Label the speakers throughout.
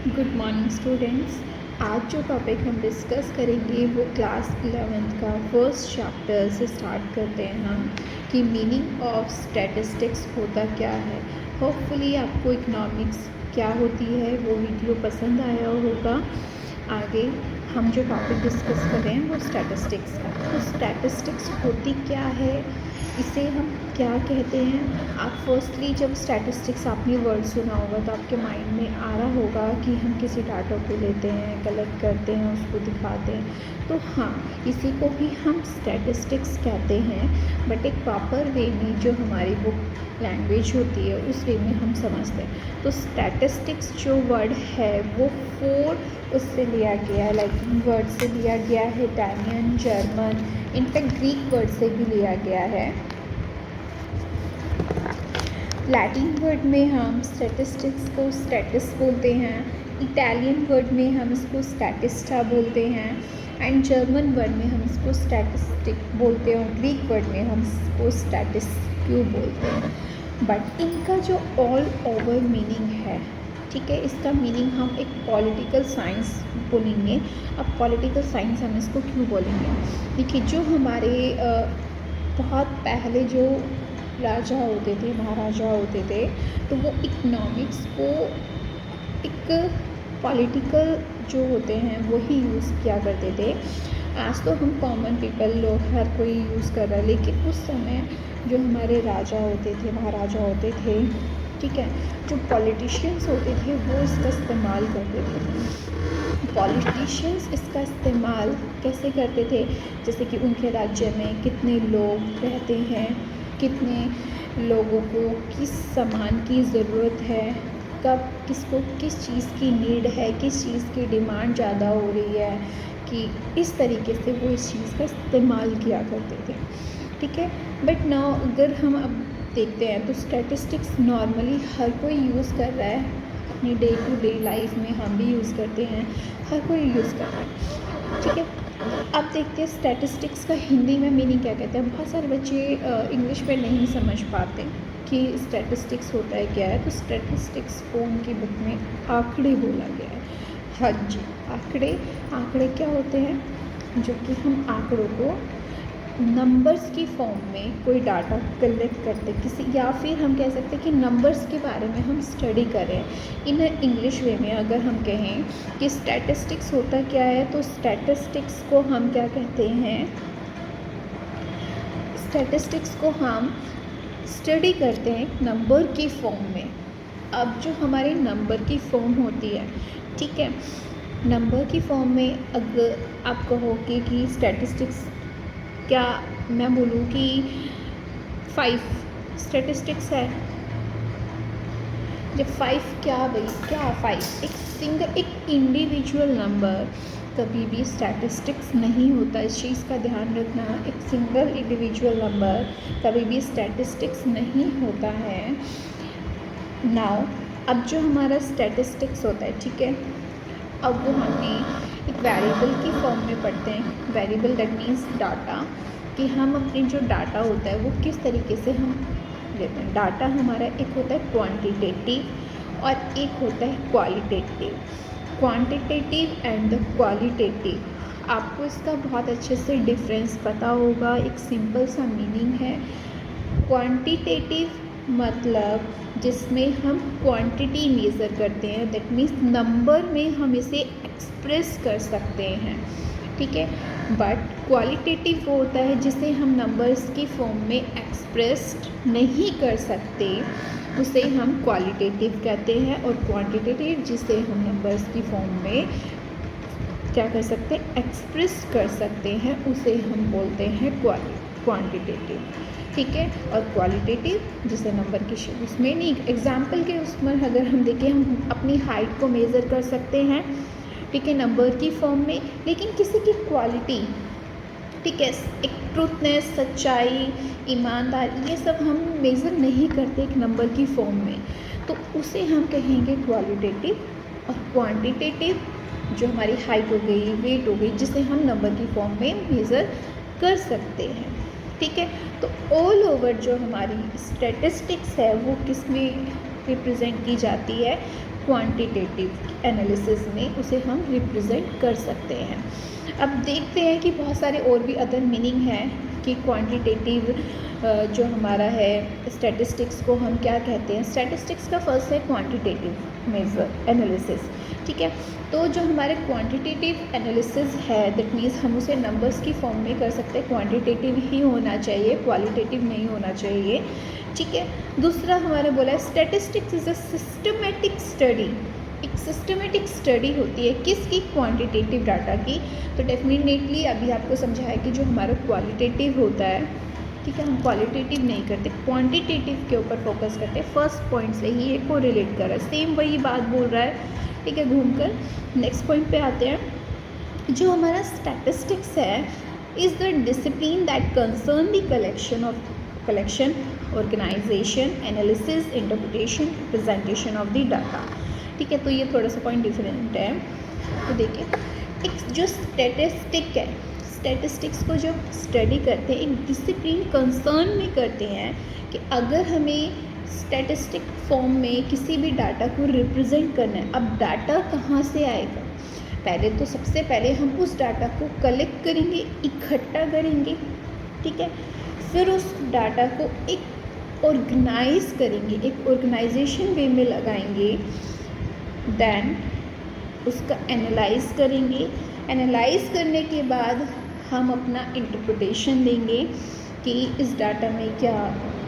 Speaker 1: Good morning students. आज जो topic हम डिस्कस करेंगे वो क्लास 11th का फर्स्ट चैप्टर से स्टार्ट करते हैं हम कि मीनिंग ऑफ स्टैटिस्टिक्स होता क्या है। होपफुली आपको इकोनॉमिक्स क्या होती है वो वीडियो पसंद आया होगा। आगे हम जो टॉपिक डिस्कस कर रहे हैं वो स्टैटिस्टिक्स का। तो स्टैटिस्टिक्स होती क्या है, इसे हम क्या कहते हैं। आप फर्स्टली जब स्टैटिस्टिक्स आपने वर्ड सुना होगा तो आपके माइंड में आ रहा होगा कि हम किसी डाटा को लेते हैं, कलेक्ट करते हैं, उसको दिखाते हैं। तो हाँ, इसी को भी हम स्टैटिस्टिक्स कहते हैं, बट एक प्रॉपर वे में जो हमारी बुक लैंग्वेज होती है उस वे में हम समझते हैं। तो स्टैटिस्टिक्स जो वर्ड है वो 4 उससे लिया गया है, लैटिन वर्ड से लिया गया है, Italian, German, in fact Greek word से भी लिया गया है। लैटिन वर्ड में हम स्टैटिस्टिक्स को स्टैटिस बोलते हैं, इटालियन वर्ड में हम इसको स्टैटिस्टा बोलते हैं, एंड जर्मन वर्ड में हम इसको स्टैटिस्टिक बोलते हैं, और ग्रीक वर्ड में हम इसको स्टैटिस्क्यू बोलते हैं। बट इनका जो ऑल ओवर मीनिंग है, ठीक है, इसका मीनिंग हम एक पॉलिटिकल साइंस बोलेंगे। अब पॉलिटिकल साइंस हम इसको क्यों बोलेंगे? देखिए, जो हमारे बहुत पहले जो राजा होते थे, महाराजा होते थे, तो वो इकोनॉमिक्स को एक पॉलिटिकल जो होते हैं वही यूज़ किया करते थे। आज तो हम कॉमन पीपल लोग हर कोई यूज़ कर रहा है, लेकिन उस समय जो हमारे राजा होते थे, महाराजा होते थे, ठीक है, जो पॉलिटिशियंस होते थे वो इसका इस्तेमाल करते थे। पॉलिटिशियंस इसका इस्तेमाल कैसे करते थे? जैसे कि उनके राज्य में कितने लोग रहते हैं, कितने लोगों को किस सामान की ज़रूरत है, कब किसको किस चीज़ की नीड है, किस चीज़ की डिमांड ज़्यादा हो रही है, कि इस तरीके से वो इस चीज़ का इस्तेमाल किया करते थे, ठीक है। बट नाउ अगर हम अब देखते हैं तो स्टैटिस्टिक्स नॉर्मली हर कोई यूज़ कर रहा है अपनी डे टू डे लाइफ में, हम भी यूज़ करते हैं, हर कोई यूज़ कर रहा है, ठीक है। अब देखते हैं स्टैटिस्टिक्स का हिंदी में मीनिंग क्या कहते हैं। बहुत सारे बच्चे इंग्लिश में नहीं समझ पाते कि स्टैटिस्टिक्स होता है क्या है। तो स्टैटिस्टिक्स को उनकी बुक में आंकड़े बोला गया है। हाँ जी, आंकड़े क्या होते हैं? जो कि हम आंकड़ों को नंबर्स की फॉर्म में कोई डाटा कलेक्ट करते किसी, या फिर हम कह सकते हैं कि नंबर्स के बारे में हम स्टडी करें। इन इंग्लिश वे में अगर हम कहें कि स्टैटिस्टिक्स होता क्या है, तो स्टैटिस्टिक्स को हम क्या कहते हैं? स्टैटिस्टिक्स को हम स्टडी करते हैं नंबर की फॉर्म में। अब जो हमारी नंबर की फॉर्म होती है, ठीक है, नंबर की फॉर्म में अगर आप कहोगे कि स्टैटिस्टिक्स क्या, मैं बोलूँ कि 5 स्टैटिस्टिक्स है। जब 5 क्या भाई, क्या 5 एक सिंगल, एक इंडिविजुअल नंबर कभी भी स्टैटिस्टिक्स नहीं होता। इस चीज़ का ध्यान रखना, एक सिंगल इंडिविजुअल नंबर कभी भी स्टैटिस्टिक्स नहीं होता है। नाउ अब जो हमारा स्टैटिस्टिक्स होता है, ठीक है, अब वो हमें एक वेरिएबल की फॉर्म में पढ़ते हैं। वेरिएबल दैट मीन्स डाटा, कि हम अपने जो डाटा होता है वो किस तरीके से हम लेते हैं। डाटा हमारा एक होता है क्वांटिटेटिव और एक होता है qualitative. Quantitative and the qualitative, आपको इसका बहुत अच्छे से डिफरेंस पता होगा। एक सिंपल सा मीनिंग है। क्वांटिटेटिव मतलब जिसमें हम क्वांटिटी मेज़र करते हैं, दैट मीन्स नंबर में हम इसे एक्सप्रेस कर सकते हैं, ठीक है। बट क्वालिटेटिव वो होता है जिसे हम नंबर्स की फॉर्म में एक्सप्रेस्ड नहीं कर सकते, उसे हम क्वालिटेटिव कहते हैं। और क्वांटिटेटिव जिसे हम नंबर्स की फॉर्म में क्या कर सकते हैं, एक्सप्रेस कर सकते हैं, उसे हम बोलते हैं क्वांटिटेटिव, ठीक है। और क्वालिटेटिव जिसे नंबर की उसमें नहीं, एग्जाम्पल के उसमें अगर हम देखें, हम अपनी हाइट को मेज़र कर सकते हैं, ठीक है, नंबर की फॉर्म में, लेकिन किसी की क्वालिटी, ठीक है, एक ट्रूथनेस, सच्चाई, ईमानदारी, ये सब हम मेज़र नहीं करते एक नंबर की फॉर्म में, तो उसे हम कहेंगे क्वालिटेटिव। और क्वांटिटेटिव जो हमारी हाइट हो गई, वेट हो गई, जिसे हम नंबर की फॉर्म में मेज़र कर सकते हैं, ठीक है। तो ऑल ओवर जो हमारी स्टैटिस्टिक्स है वो किस में रिप्रेजेंट की जाती है? क्वांटिटेटिव एनालिसिस में उसे हम रिप्रेजेंट कर सकते हैं। अब देखते हैं कि बहुत सारे और भी अदर मीनिंग है कि क्वांटिटेटिव जो हमारा है स्टैटिस्टिक्स को हम क्या कहते हैं। स्टैटिस्टिक्स का फर्स्ट है क्वांटिटेटिव मेजर एनालिसिस, ठीक है। तो जो हमारे क्वांटिटेटिव एनालिसिस है दैट मीन्स हम उसे नंबर्स की फॉर्म में कर सकते हैं, क्वांटिटेटिव ही होना चाहिए, क्वालिटेटिव नहीं होना चाहिए, ठीक है। दूसरा हमारा बोला है statistics is a systematic study, एक सिस्टमेटिक स्टडी होती है किसकी, क्वांटिटेटिव डाटा की। तो डेफिनेटली अभी आपको समझाया कि जो हमारा क्वालिटेटिव होता है, ठीक है, हम क्वालिटेटिव नहीं करते, क्वांटिटेटिव के ऊपर फोकस करते हैं। फर्स्ट पॉइंट से ही एक को रिलेट कर रहा है, सेम वही बात बोल रहा है, ठीक है। घूमकर नेक्स्ट पॉइंट पे आते हैं। जो हमारा स्टैटिस्टिक्स है is the discipline that concern the collection, organisation, analysis, interpretation, presentation of the data, ठीक है। तो ये थोड़ा सा पॉइंट डिफरेंट है। तो देखिए एक जो स्टैटिस्टिक है, स्टैटिस्टिक्स को जब स्टडी करते हैं एक डिसिप्लिन कंसर्न में करते हैं कि अगर हमें स्टैटिस्टिक फॉर्म में किसी भी डाटा को रिप्रेजेंट करना है। अब डाटा कहाँ से आएगा, पहले तो सबसे पहले हम उस डाटा को कलेक्ट करेंगे, इकट्ठा करेंगे, ठीक है। फिर उस डाटा को एक ऑर्गेनाइज करेंगे, एक ऑर्गेनाइजेशन वे में लगाएंगे, देन उसका एनालाइज करेंगे। एनालाइज करने के बाद हम अपना इंटरप्रिटेशन देंगे कि इस डाटा में क्या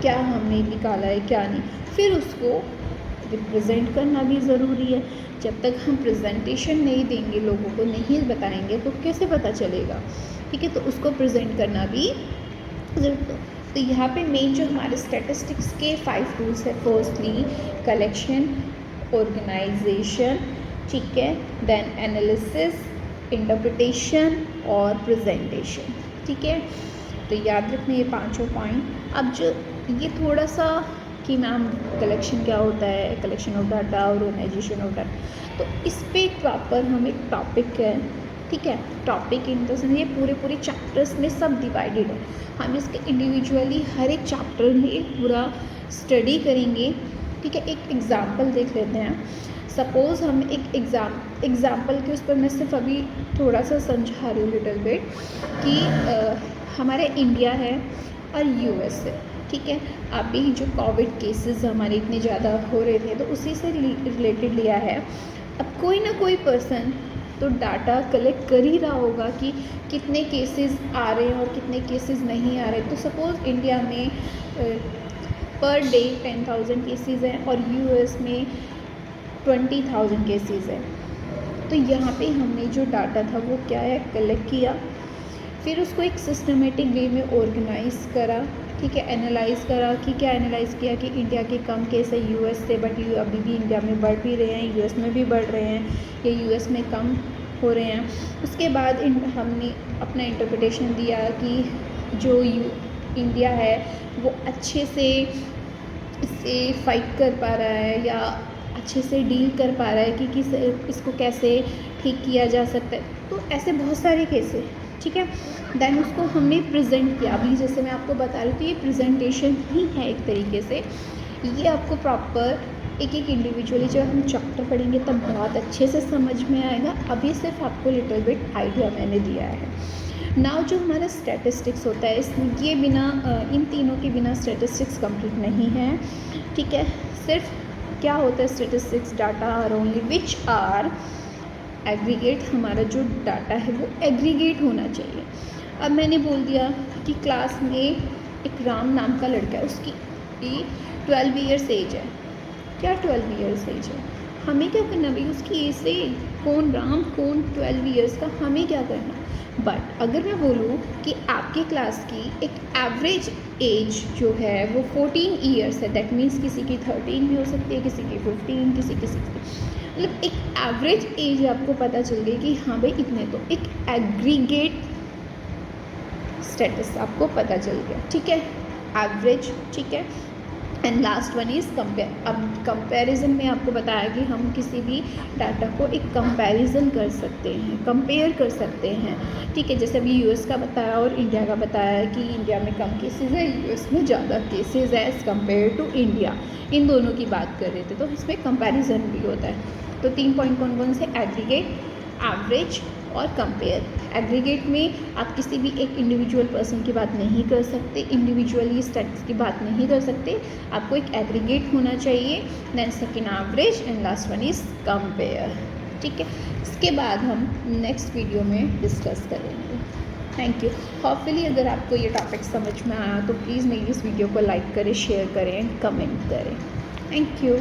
Speaker 1: क्या हमने निकाला है क्या नहीं। फिर उसको रिप्रेजेंट करना भी ज़रूरी है। जब तक हम प्रेजेंटेशन नहीं देंगे, लोगों को नहीं बताएंगे तो कैसे पता चलेगा, ठीक है। तो उसको प्रेजेंट करना भी ज़रूरी। तो यहाँ पे मेन जो हमारे स्टैटिस्टिक्स के 5 टूल्स है, फर्स्टली कलेक्शन, ऑर्गेनाइजेशन, ठीक है, देन एनालिसिस, इंटरप्रिटेशन और प्रेजेंटेशन, ठीक है। तो याद रखना ये पांचों पॉइंट। अब जो ये थोड़ा सा कि मैम कलेक्शन क्या होता है, collection of data, organisation of data, तो इस पे प्रॉपर हम एक टॉपिक है, ठीक है। टॉपिक इन द सेंस ये पूरे चैप्टर्स में सब डिवाइडेड है। हम इसके इंडिविजुअली हर एक चैप्टर में पूरा स्टडी करेंगे, ठीक है। एक एग्जाम्पल देख लेते हैं। सपोज़ हम एक एग्ज़ाम्पल के उस पर मैं सिर्फ अभी थोड़ा सा समझा रही हूँ लिटिल बिट कि हमारे इंडिया है और यूएस है, ठीक है। अभी जो कोविड केसेस हमारे इतने ज़्यादा हो रहे थे तो उसी से रिलेटेड लिया है। अब कोई ना कोई पर्सन तो डाटा कलेक्ट कर ही रहा होगा कि कितने केसेस आ रहे हैं और कितने केसेस नहीं आ रहे। तो सपोज़ इंडिया में पर डे 10,000 केसेस हैं और यूएस में 20,000 केसेस है। तो यहाँ पे हमने जो डाटा था वो क्या है, कलेक्ट किया, फिर उसको एक सिस्टमेटिक वे में ऑर्गेनाइज करा, ठीक है। एनालाइज करा कि क्या एनालाइज किया कि इंडिया के कम केस है यूएस से, बट अभी भी इंडिया में बढ़ भी रहे हैं, यूएस में भी बढ़ रहे हैं, या यूएस में कम हो रहे हैं। उसके बाद हमने अपना इंटरप्रिटेशन दिया कि जो इंडिया है वो अच्छे से इससे फाइट कर पा रहा है या अच्छे से डील कर पा रहा है कि इसको कैसे ठीक किया जा सकता है। तो ऐसे बहुत सारे केसेस, ठीक है। देन उसको हमने प्रेजेंट किया। अभी जैसे मैं आपको बता रही थी ये प्रेजेंटेशन ही है एक तरीके से। ये आपको प्रॉपर एक इंडिविजुअली जब हम चैप्टर पढ़ेंगे तब बहुत अच्छे से समझ में आएगा। अभी सिर्फ आपको लिटिल बिट आइडिया मैंने दिया है। नाउ जो हमारा स्टैटिस्टिक्स होता है ये बिना इन तीनों के बिना स्टैटिस्टिक्स कंप्लीट नहीं है, ठीक है। सिर्फ क्या होता है statistics, data are only which are aggregate. हमारा जो डाटा है वो एग्रीगेट होना चाहिए। अब मैंने बोल दिया कि क्लास में एक राम नाम का लड़का है, उसकी 12 ईयर्स एज है। क्या 12 ईयर्स एज है, हमें क्या करना भाई, उसकी एज से कौन राम कौन 12 ईयर्स का, हमें क्या करना। बट अगर मैं बोलूँ कि आपके क्लास की एक एवरेज एज जो है वो 14 ईयर्स है, दैट मीन्स किसी की 13 भी हो सकती है, किसी की 15, किसी की 16, मतलब एक एवरेज एज आपको पता चल गई कि हाँ भाई इतने। तो एक एग्रीगेट स्टेटस आपको पता चल गया, ठीक है, एवरेज, ठीक है। And last one is compare. अब कंपैरिजन में आपको बताया कि हम किसी भी डाटा को एक कंपैरिजन कर सकते हैं, कंपेयर कर सकते हैं, ठीक है। जैसे अभी यूएस का बताया और इंडिया का बताया कि इंडिया में कम केसेस है, यूएस में ज़्यादा केसेस है एज़ कम्पेयर टू इंडिया, इन दोनों की बात कर रहे थे। तो इसमें कंपैरिजन भी होता है। तो 3 पॉइंट कौन कौन से? एग्रीगेट, एवरेज और कंपेयर। एग्रीगेट में आप किसी भी एक इंडिविजुअल पर्सन की बात नहीं कर सकते, इंडिविजुअली स्टैटिस्टिक्स की बात नहीं कर सकते, आपको एक एग्रीगेट होना चाहिए। Then second average and last one is compare, ठीक है। इसके बाद हम नेक्स्ट वीडियो में डिस्कस करेंगे। Thank you. होपफुली अगर आपको ये टॉपिक समझ में आया तो प्लीज़ मेरी इस वीडियो को लाइक करें, शेयर करें, कमेंट करें। Thank you.